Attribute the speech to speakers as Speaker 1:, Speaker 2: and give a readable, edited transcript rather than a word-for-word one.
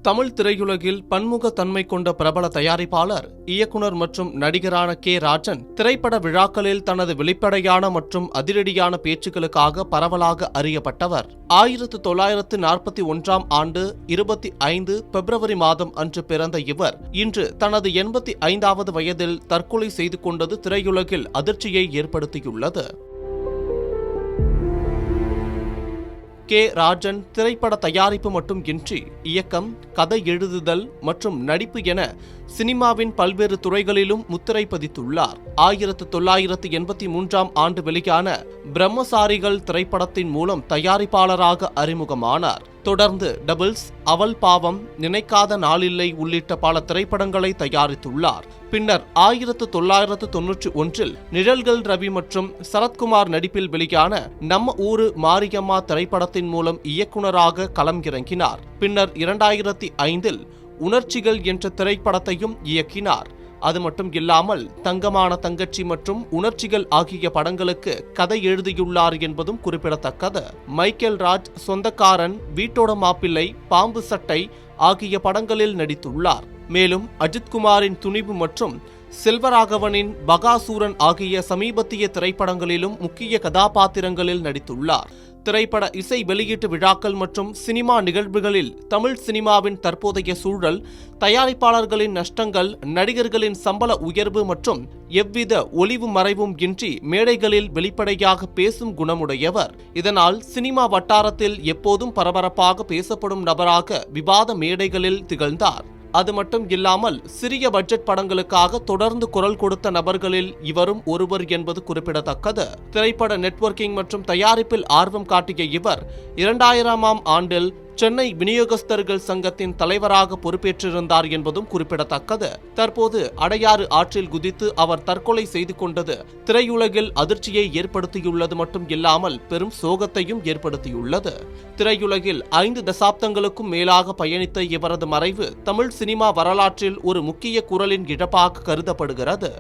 Speaker 1: தமிழ் திரையுலகில் பன்முக தன்மை கொண்ட பிரபல தயாரிப்பாளர், இயக்குனர் மற்றும் நடிகரான கே. ராஜன் திரைப்பட விழாக்களில் தனது வெளிப்படையான மற்றும் அதிரடியான பேச்சுக்களுக்காக பரவலாக அறியப்பட்டவர். 1941ஆம் ஆண்டு 25 பிப்ரவரி மாதம் அன்று பிறந்த இவர் இன்று தனது 85வது வயதில் தற்கொலை செய்து கொண்டது திரையுலகில் அதிர்ச்சியை ஏற்படுத்தியுள்ளது. கே. ராஜன் திரைப்பட தயாரிப்பு மட்டும் இன்றி இயக்கம், கதை எழுதுதல் மற்றும் நடிப்பு என சினிமாவின் பல்வேறு துறைகளிலும் முத்திரை பதித்துள்ளார். 1983ஆம் ஆண்டு வெளியான பிரம்மசாரிகள் திரைப்படத்தின் மூலம் தயாரிப்பாளராக அறிமுகமானார். தொடர்ந்து டபுள்ஸ், அவள் பாவம், நினைக்காத நாளில்லை உள்ளிட்ட பல திரைப்படங்களை தயாரித்துள்ளார். பின்னர் 1991இல் நிழல்கள் ரவி மற்றும் சரத்குமார் நடிப்பில் வெளியான நம்ம ஊரு மாரியம்மா திரைப்படத்தின் மூலம் இயக்குனராக களம் இறங்கினார். பின்னர் 2005இல் உணர்ச்சிகள் என்ற திரைப்படத்தையும் இயக்கினார். அது மட்டும் இல்லாமல் தங்கமான தங்கச்சி மற்றும் உணர்ச்சிகள் ஆகிய படங்களுக்கு கதை எழுதியுள்ளார் என்பதும் குறிப்பிடத்தக்கது. மைக்கேல் ராஜ், சொந்தக்காரன், வீட்டோட மாப்பிள்ளை, பாம்பு சட்டை ஆகிய படங்களில் நடித்துள்ளார். மேலும் அஜித்குமாரின் துணிவு மற்றும் செல்வராகவனின் பகாசூரன் ஆகிய சமீபத்திய திரைப்படங்களிலும் முக்கிய கதாபாத்திரங்களில் நடித்துள்ளார். திரைப்பட இசை வெளியீட்டு விழாக்கள் மற்றும் சினிமா நிகழ்வுகளில் தமிழ் சினிமாவின் தற்போதைய சூழல், தயாரிப்பாளர்களின் நஷ்டங்கள், நடிகர்களின் சம்பள உயர்வு மற்றும் எவ்வித ஒளிவு மறைவும் இன்றி மேடைகளில் வெளிப்படையாக பேசும் குணமுடையவர். இதனால் சினிமா வட்டாரத்தில் எப்போதும் பரபரப்பாக பேசப்படும் நபராக விவாத மேடைகளில் திகழ்ந்தார். அது மட்டும் இல்லாமல் சிறிய பட்ஜெட் படங்களுக்காக தொடர்ந்து குரல் கொடுத்த நபர்களில் இவரும் ஒருவர் என்பது குறிப்பிடத்தக்கது. திரைப்பட நெட்வொர்க்கிங் மற்றும் தயாரிப்பில் ஆர்வம் காட்டிய இவர் 2000ஆம் ஆண்டில் சென்னை விநியோகஸ்தர்கள் சங்கத்தின் தலைவராக பொறுப்பேற்றிருந்தார் என்பதும் குறிப்பிடத்தக்கது. தற்போது அடையாறு ஆற்றில் குதித்து அவர் தற்கொலை செய்து கொண்டது திரையுலகில் அதிர்ச்சியை ஏற்படுத்தியுள்ளது மட்டும் இல்லாமல் பெரும் சோகத்தையும் ஏற்படுத்தியுள்ளது. திரையுலகில் 5 தசாப்தங்களுக்கும் மேலாக பயணித்த இவரது மறைவு தமிழ் சினிமா வரலாற்றில் ஒரு முக்கிய குரலின் இழப்பாக கருதப்படுகிறது.